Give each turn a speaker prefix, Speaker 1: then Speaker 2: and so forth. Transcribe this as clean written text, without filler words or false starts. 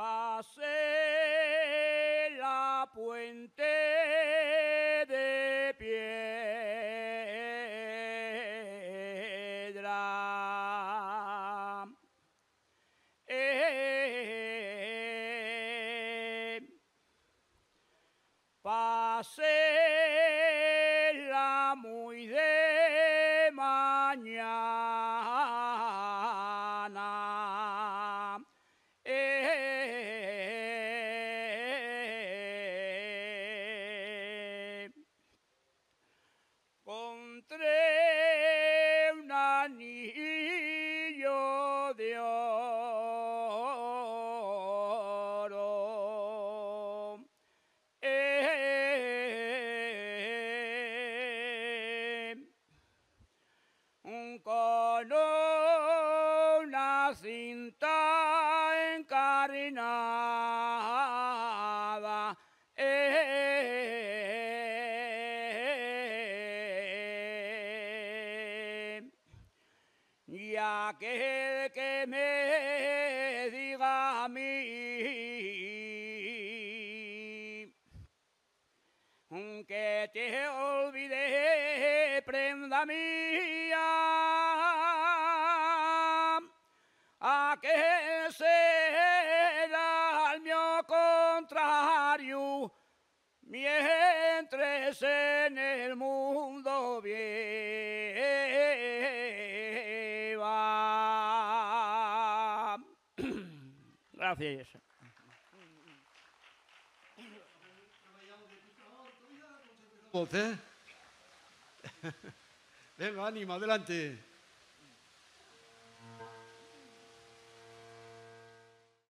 Speaker 1: Pasé la puente de piedra. Pasé la muy de mañana. Encontré un anillo de oro. Con una cinta encarnada. Y aquel que me diga a mí que te olvidé, prenda mía, aquel será el mío contrario, mientras en el mundo viva. Gracias.
Speaker 2: Voz, ¿eh? Venga, ánimo, adelante.